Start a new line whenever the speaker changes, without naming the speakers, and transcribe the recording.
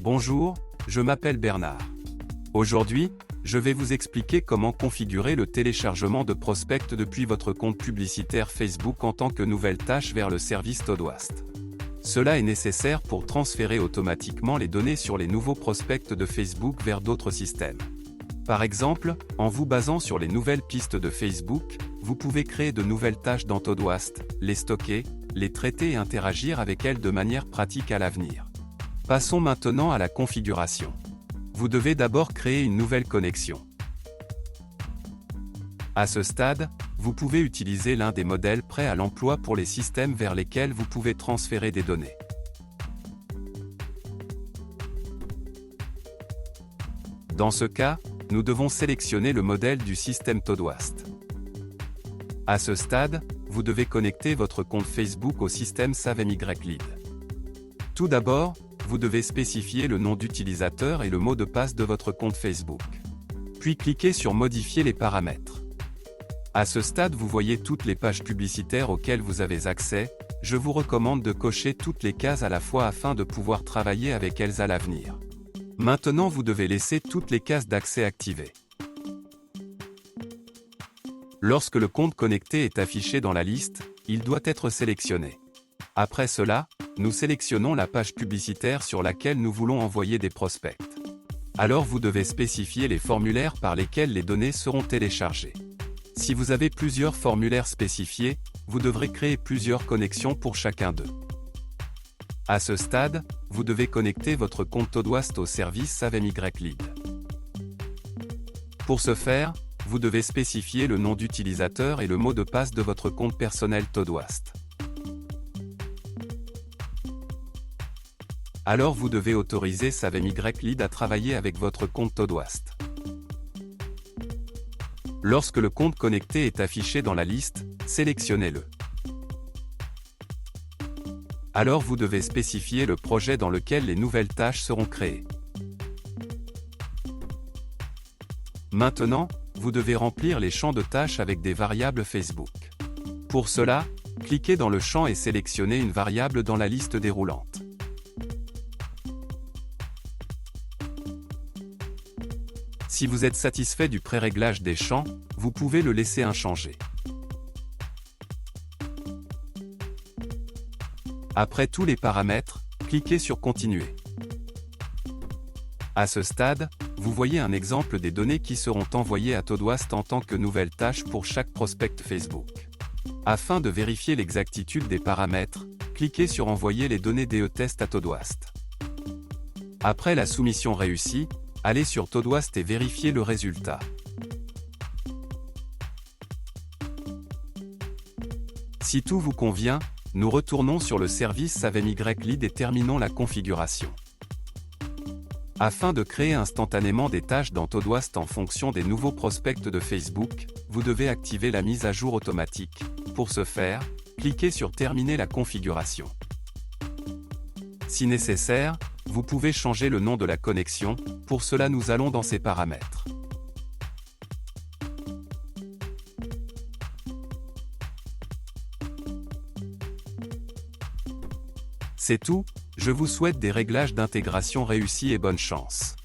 Bonjour, je m'appelle Bernard. Aujourd'hui, je vais vous expliquer comment configurer le téléchargement de prospects depuis votre compte publicitaire Facebook en tant que nouvelle tâche vers le service Todoist. Cela est nécessaire pour transférer automatiquement les données sur les nouveaux prospects de Facebook vers d'autres systèmes. Par exemple, en vous basant sur les nouvelles pistes de Facebook, vous pouvez créer de nouvelles tâches dans Todoist, les stocker, les traiter et interagir avec elles de manière pratique à l'avenir. Passons maintenant à la configuration. Vous devez d'abord créer une nouvelle connexion. À ce stade, vous pouvez utiliser l'un des modèles prêts à l'emploi pour les systèmes vers lesquels vous pouvez transférer des données. Dans ce cas, nous devons sélectionner le modèle du système Todoist. À ce stade, vous devez connecter votre compte Facebook au système SaveMyLead. Tout d'abord, vous devez spécifier le nom d'utilisateur et le mot de passe de votre compte Facebook. Puis cliquez sur Modifier les paramètres. À ce stade, vous voyez toutes les pages publicitaires auxquelles vous avez accès. Je vous recommande de cocher toutes les cases à la fois afin de pouvoir travailler avec elles à l'avenir. Maintenant, vous devez laisser toutes les cases d'accès activées. Lorsque le compte connecté est affiché dans la liste, il doit être sélectionné. Après cela, nous sélectionnons la page publicitaire sur laquelle nous voulons envoyer des prospects. Alors vous devez spécifier les formulaires par lesquels les données seront téléchargées. Si vous avez plusieurs formulaires spécifiés, vous devrez créer plusieurs connexions pour chacun d'eux. À ce stade, vous devez connecter votre compte Todoist au service SaveMyLead. Pour ce faire, vous devez spécifier le nom d'utilisateur et le mot de passe de votre compte personnel Todoist. Alors vous devez autoriser SaveMyLead à travailler avec votre compte Todoist. Lorsque le compte connecté est affiché dans la liste, sélectionnez-le. Alors vous devez spécifier le projet dans lequel les nouvelles tâches seront créées. Maintenant, vous devez remplir les champs de tâches avec des variables Facebook. Pour cela, cliquez dans le champ et sélectionnez une variable dans la liste déroulante. Si vous êtes satisfait du pré-réglage des champs, vous pouvez le laisser inchangé. Après tous les paramètres, cliquez sur Continuer. À ce stade, vous voyez un exemple des données qui seront envoyées à Todoist en tant que nouvelle tâche pour chaque prospect Facebook. Afin de vérifier l'exactitude des paramètres, cliquez sur Envoyer les données DE-Test à Todoist. Après la soumission réussie, allez sur Todoist et vérifiez le résultat. Si tout vous convient, nous retournons sur le service SaveMyLead et terminons la configuration. Afin de créer instantanément des tâches dans Todoist en fonction des nouveaux prospects de Facebook, vous devez activer la mise à jour automatique. Pour ce faire, cliquez sur Terminer la configuration. Si nécessaire, vous pouvez changer le nom de la connexion. Pour cela, nous allons dans ces paramètres. C'est tout, je vous souhaite des réglages d'intégration réussis et bonne chance.